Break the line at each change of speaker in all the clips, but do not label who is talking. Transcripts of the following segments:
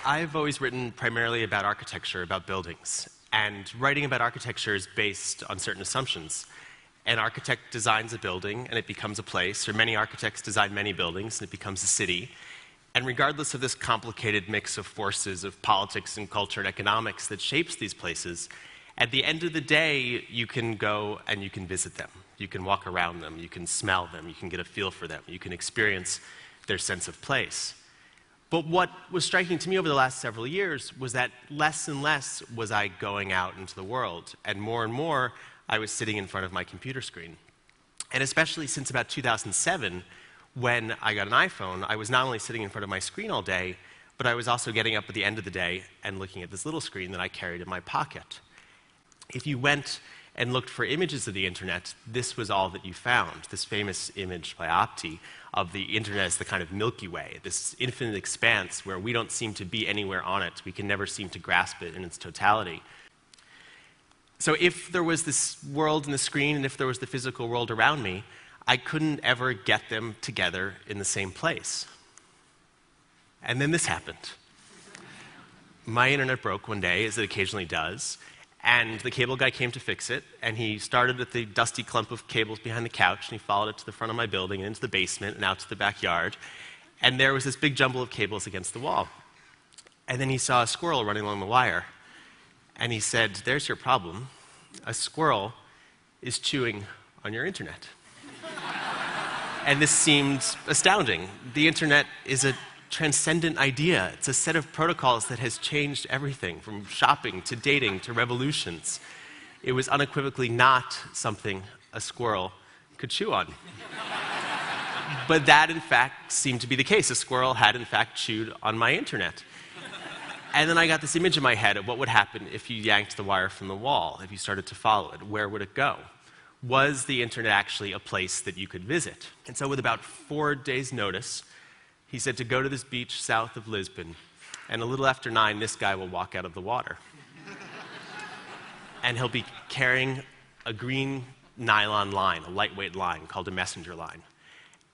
I've always written primarily about architecture, about buildings. And writing about architecture is based on certain assumptions. An architect designs a building and it becomes a place, or many architects design many buildings and it becomes a city. And regardless of this complicated mix of forces of politics and culture and economics that shapes these places, at the end of the day, you can go and you can visit them. You can walk around them, you can smell them, you can get a feel for them, you can experience their sense of place. But what was striking to me over the last several years was that less and less was I going out into the world, and more I was sitting in front of my computer screen. And especially since about 2007, when I got an iPhone, I was not only sitting in front of my screen all day, but I was also getting up at the end of the day and looking at this little screen that I carried in my pocket. If you went and looked for images of the internet, this was all that you found. This famous image by Opti of the internet as the kind of Milky Way, this infinite expanse where we don't seem to be anywhere on it. We can never seem to grasp it in its totality. So if there was this world in the screen and if there was the physical world around me, I couldn't ever get them together in the same place. And then this happened. My internet broke one day, as it occasionally does, and the cable guy came to fix it, and he started at the dusty clump of cables behind the couch, and he followed it to the front of my building and into the basement and out to the backyard, and there was this big jumble of cables against the wall. And then he saw a squirrel running along the wire, and he said, "There's your problem. A squirrel is chewing on your internet." And this seemed astounding. The internet is a transcendent idea. It's a set of protocols that has changed everything, from shopping to dating to revolutions. It was unequivocally not something a squirrel could chew on. But that, in fact, seemed to be the case. A squirrel had, in fact, chewed on my internet. And then I got this image in my head of what would happen if you yanked the wire from the wall, if you started to follow it. Where would it go? Was the internet actually a place that you could visit? And so with about 4 days' notice, he said to go to this beach south of Lisbon, and a little after 9, this guy will walk out of the water. And he'll be carrying a green nylon line, a lightweight line called a messenger line.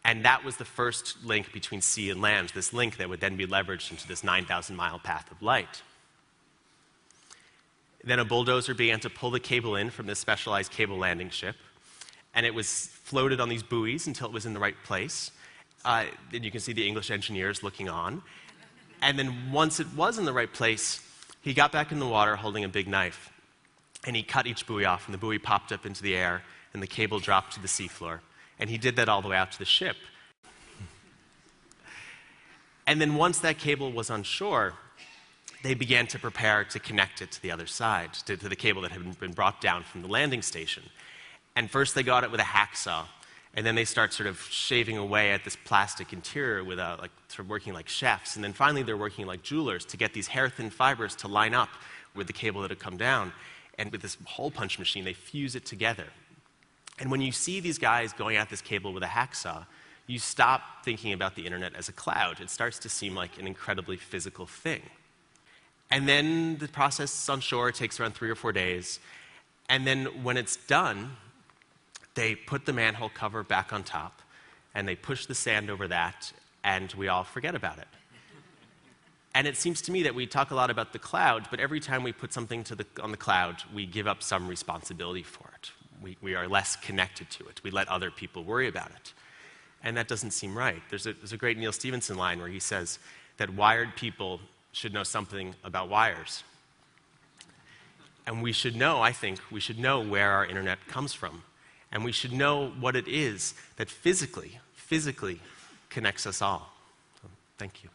And that was the first link between sea and land, this link that would then be leveraged into this 9,000-mile path of light. Then a bulldozer began to pull the cable in from this specialized cable landing ship, and it was floated on these buoys until it was in the right place. Then you can see the English engineers looking on. And then once it was in the right place, he got back in the water holding a big knife, and he cut each buoy off, and the buoy popped up into the air, and the cable dropped to the seafloor. And he did that all the way out to the ship. And then once that cable was on shore, they began to prepare to connect it to the other side, to the cable that had been brought down from the landing station. And first they got it with a hacksaw, and then they start sort of shaving away at this plastic interior with sort of working like chefs. And then finally they're working like jewelers to get these hair-thin fibers to line up with the cable that had come down. And with this hole punch machine, they fuse it together. And when you see these guys going at this cable with a hacksaw, you stop thinking about the internet as a cloud. It starts to seem like an incredibly physical thing. And then the process on shore takes around 3 or 4 days. And then when it's done, they put the manhole cover back on top, and they push the sand over that, and we all forget about it. And it seems to me that we talk a lot about the cloud, but every time we put something on the cloud, we give up some responsibility for it. We are less connected to it. We let other people worry about it. And that doesn't seem right. There's a great Neal Stephenson line where he says that wired people should know something about wires. And we should know, I think, we should know where our internet comes from. And we should know what it is that physically connects us all. So, thank you.